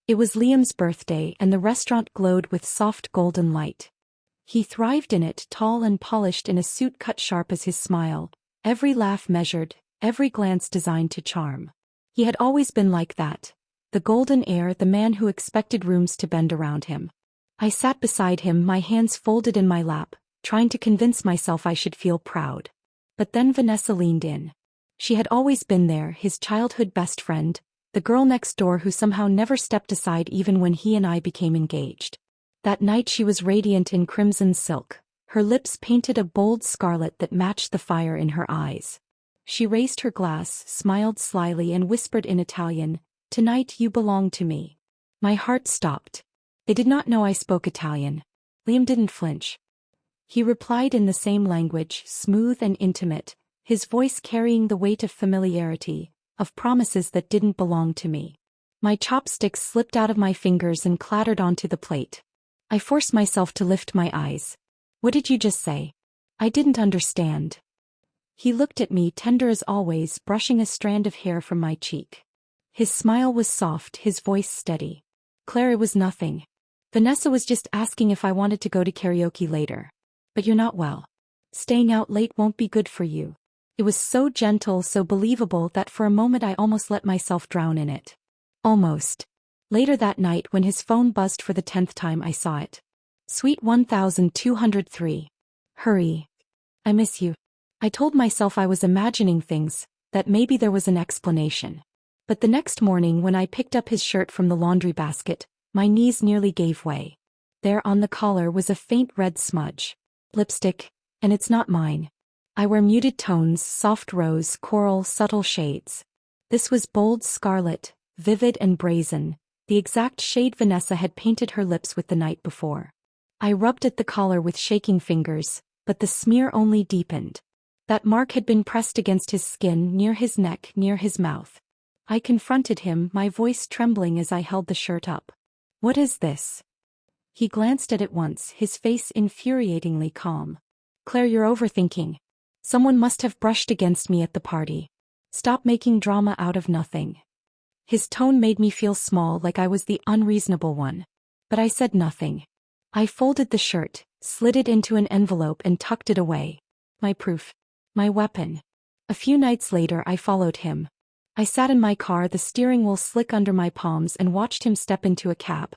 It was Liam's birthday and the restaurant glowed with soft golden light. He thrived in it, tall and polished in a suit cut sharp as his smile, every laugh measured, every glance designed to charm. He had always been like that. The golden heir, the man who expected rooms to bend around him. I sat beside him, my hands folded in my lap, trying to convince myself I should feel proud. But then Vanessa leaned in. She had always been there, his childhood best friend, the girl next door who somehow never stepped aside even when he and I became engaged. That night she was radiant in crimson silk, her lips painted a bold scarlet that matched the fire in her eyes. She raised her glass, smiled slyly and whispered in Italian, "Tonight you belong to me." My heart stopped. They did not know I spoke Italian. Liam didn't flinch. He replied in the same language, smooth and intimate, his voice carrying the weight of familiarity, of promises that didn't belong to me. My chopsticks slipped out of my fingers and clattered onto the plate. I forced myself to lift my eyes. "What did you just say?" I didn't understand. He looked at me, tender as always, brushing a strand of hair from my cheek. His smile was soft, his voice steady. "Claire, it was nothing. Vanessa was just asking if I wanted to go to karaoke later. But you're not well. Staying out late won't be good for you." It was so gentle, so believable that for a moment I almost let myself drown in it. Almost. Later that night when his phone buzzed for the 10th time, I saw it. Suite 1203. "Hurry. I miss you." I told myself I was imagining things, that maybe there was an explanation. But the next morning when I picked up his shirt from the laundry basket, my knees nearly gave way. There on the collar was a faint red smudge. Lipstick, and it's not mine. I wear muted tones, soft rose, coral, subtle shades. This was bold scarlet, vivid and brazen, the exact shade Vanessa had painted her lips with the night before. I rubbed at the collar with shaking fingers, but the smear only deepened. That mark had been pressed against his skin, near his neck, near his mouth. I confronted him, my voice trembling as I held the shirt up. "What is this?" He glanced at it once, his face infuriatingly calm. "Claire, you're overthinking. Someone must have brushed against me at the party. Stop making drama out of nothing." His tone made me feel small, like I was the unreasonable one. But I said nothing. I folded the shirt, slid it into an envelope and tucked it away. My proof. My weapon. A few nights later I followed him. I sat in my car, the steering wheel slick under my palms, and watched him step into a cab.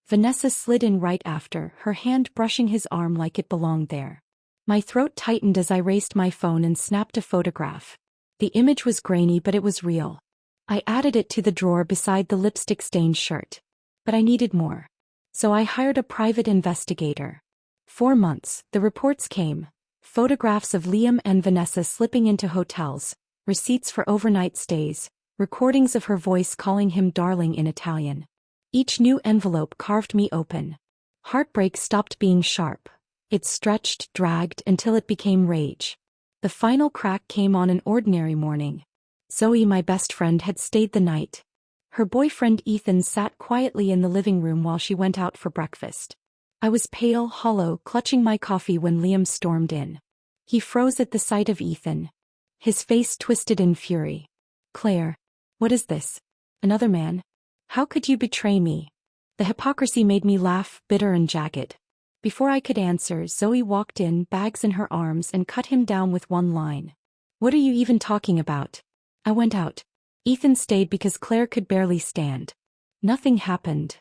Vanessa slid in right after, her hand brushing his arm like it belonged there. My throat tightened as I raised my phone and snapped a photograph. The image was grainy, but it was real. I added it to the drawer beside the lipstick-stained shirt. But I needed more. So I hired a private investigator. 4 months, the reports came. Photographs of Liam and Vanessa slipping into hotels, receipts for overnight stays, recordings of her voice calling him darling in Italian. Each new envelope carved me open. Heartbreak stopped being sharp. It stretched, dragged, until it became rage. The final crack came on an ordinary morning. Zoe, my best friend, had stayed the night. Her boyfriend Ethan sat quietly in the living room while she went out for breakfast. I was pale, hollow, clutching my coffee when Liam stormed in. He froze at the sight of Ethan. His face twisted in fury. "Claire, what is this? Another man? How could you betray me?" The hypocrisy made me laugh, bitter and jagged. Before I could answer, Zoe walked in, bags in her arms, and cut him down with one line. "What are you even talking about?" I went out. Ethan stayed because Claire could barely stand. Nothing happened.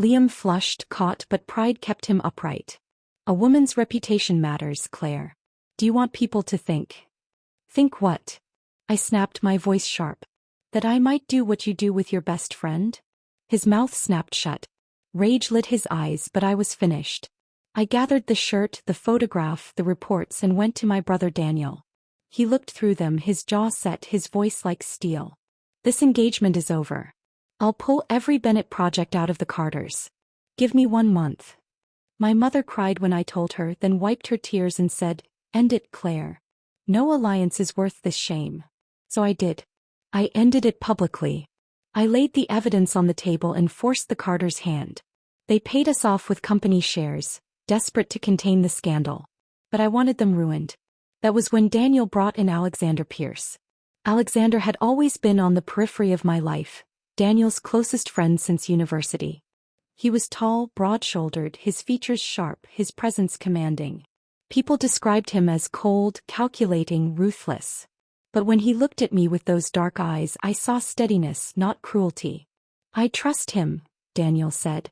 Liam flushed, caught, but pride kept him upright. "A woman's reputation matters, Claire. Do you want people to think?" "Think what?" I snapped, my voice sharp. "That I might do what you do with your best friend?" His mouth snapped shut. Rage lit his eyes, but I was finished. I gathered the shirt, the photograph, the reports, and went to my brother Daniel. He looked through them, his jaw set, his voice like steel. "This engagement is over. I'll pull every Bennett project out of the Carters. Give me 1 month." My mother cried when I told her, then wiped her tears and said, "End it, Claire. No alliance is worth this shame." So I did. I ended it publicly. I laid the evidence on the table and forced the Carters' hand. They paid us off with company shares, desperate to contain the scandal. But I wanted them ruined. That was when Daniel brought in Alexander Pierce. Alexander had always been on the periphery of my life, Daniel's closest friend since university. He was tall, broad-shouldered, his features sharp, his presence commanding. People described him as cold, calculating, ruthless. But when he looked at me with those dark eyes, I saw steadiness, not cruelty. "I trust him," Daniel said.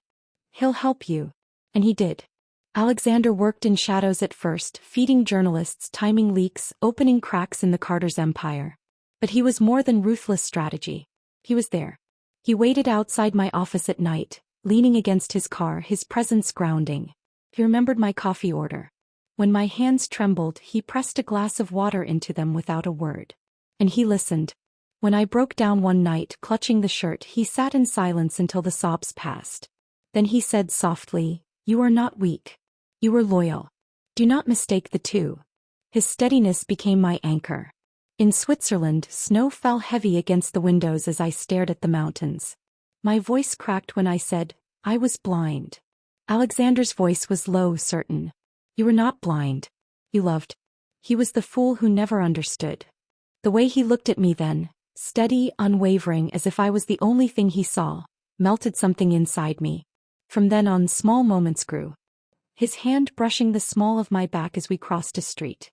"He'll help you." And he did. Alexander worked in shadows at first, feeding journalists, timing leaks, opening cracks in the Carter's empire. But he was more than ruthless strategy. He was there. He waited outside my office at night, leaning against his car, his presence grounding. He remembered my coffee order. When my hands trembled, he pressed a glass of water into them without a word. And he listened. When I broke down one night, clutching the shirt, he sat in silence until the sobs passed. Then he said softly, "You are not weak. You are loyal. Do not mistake the two." His steadiness became my anchor. In Switzerland, snow fell heavy against the windows as I stared at the mountains. My voice cracked when I said, "I was blind." Alexander's voice was low, certain. "You were not blind. You loved." He was the fool who never understood. The way he looked at me then, steady, unwavering, as if I was the only thing he saw, melted something inside me. From then on, small moments grew. His hand brushing the small of my back as we crossed a street.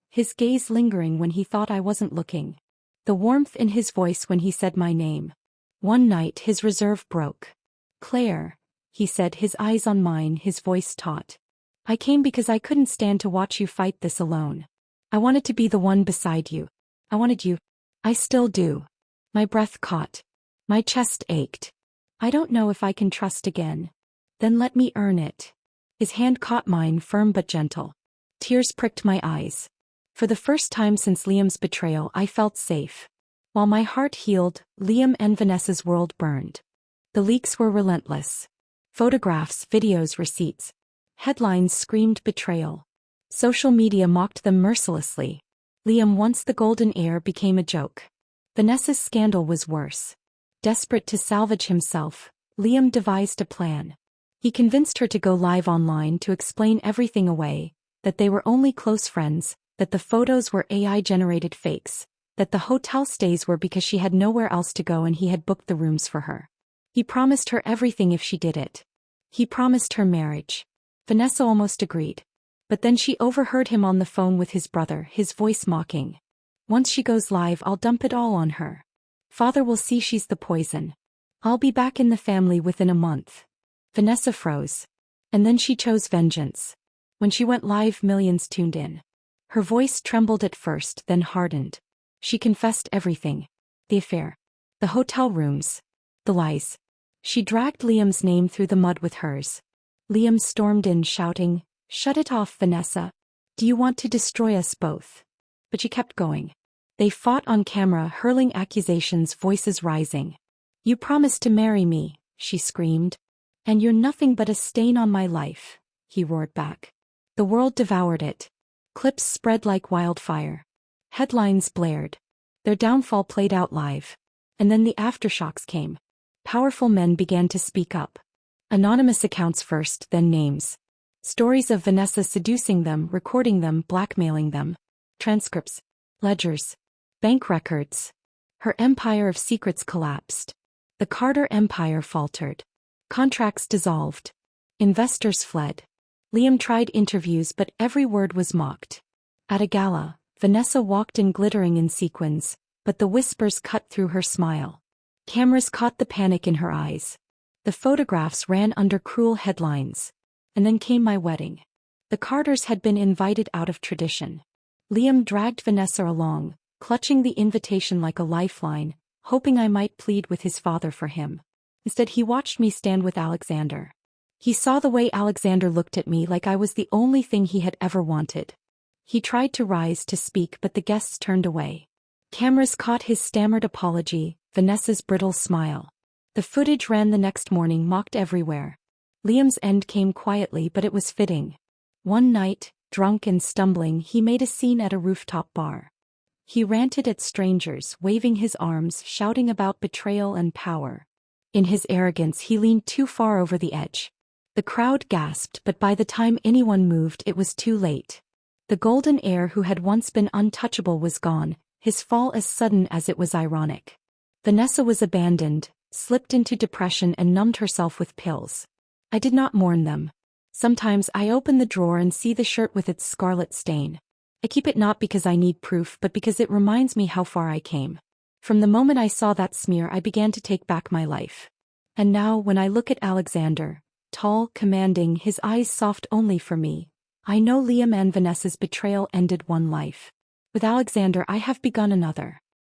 His gaze lingering when he thought I wasn't looking. The warmth in his voice when he said my name. One night his reserve broke. "Claire," he said, his eyes on mine, his voice taut. "I came because I couldn't stand to watch you fight this alone. I wanted to be the one beside you. I wanted you. I still do." My breath caught. My chest ached. "I don't know if I can trust again." "Then let me earn it." His hand caught mine, firm but gentle. Tears pricked my eyes. For the first time since Liam's betrayal, I felt safe. While my heart healed, Liam and Vanessa's world burned. The leaks were relentless. Photographs, videos, receipts. Headlines screamed betrayal. Social media mocked them mercilessly. Liam, once the golden heir, became a joke. Vanessa's scandal was worse. Desperate to salvage himself, Liam devised a plan. He convinced her to go live online to explain everything away, that they were only close friends, that the photos were AI-generated fakes, that the hotel stays were because she had nowhere else to go and he had booked the rooms for her. He promised her everything if she did it. He promised her marriage. Vanessa almost agreed. But then she overheard him on the phone with his brother, his voice mocking. "Once she goes live, I'll dump it all on her. Father will see she's the poison. I'll be back in the family within a month." Vanessa froze. And then she chose vengeance. When she went live, millions tuned in. Her voice trembled at first, then hardened. She confessed everything. The affair. The hotel rooms. The lies. She dragged Liam's name through the mud with hers. Liam stormed in, shouting, "Shut it off, Vanessa. Do you want to destroy us both?" But she kept going. They fought on camera, hurling accusations, voices rising. "You promised to marry me," she screamed. "And you're nothing but a stain on my life," he roared back. The world devoured it. Clips spread like wildfire. Headlines blared. Their downfall played out live. And then the aftershocks came. Powerful men began to speak up. Anonymous accounts first, then names. Stories of Vanessa seducing them, recording them, blackmailing them. Transcripts. Ledgers. Bank records. Her empire of secrets collapsed. The Carter empire faltered. Contracts dissolved. Investors fled. Liam tried interviews, but every word was mocked. At a gala, Vanessa walked in glittering in sequins, but the whispers cut through her smile. Cameras caught the panic in her eyes. The photographs ran under cruel headlines. And then came my wedding. The Carters had been invited out of tradition. Liam dragged Vanessa along, clutching the invitation like a lifeline, hoping I might plead with his father for him. Instead, he watched me stand with Alexander. He saw the way Alexander looked at me, like I was the only thing he had ever wanted. He tried to rise to speak, but the guests turned away. Cameras caught his stammered apology, Vanessa's brittle smile. The footage ran the next morning, mocked everywhere. Liam's end came quietly, but it was fitting. One night, drunk and stumbling, he made a scene at a rooftop bar. He ranted at strangers, waving his arms, shouting about betrayal and power. In his arrogance, he leaned too far over the edge. The crowd gasped, but by the time anyone moved, it was too late. The golden heir who had once been untouchable was gone, his fall as sudden as it was ironic. Vanessa was abandoned, slipped into depression and numbed herself with pills. I did not mourn them. Sometimes I open the drawer and see the shirt with its scarlet stain. I keep it not because I need proof but because it reminds me how far I came. From the moment I saw that smear I began to take back my life. And now when I look at Alexander, tall, commanding, his eyes soft only for me, I know Liam and Vanessa's betrayal ended one life. With Alexander I have begun another.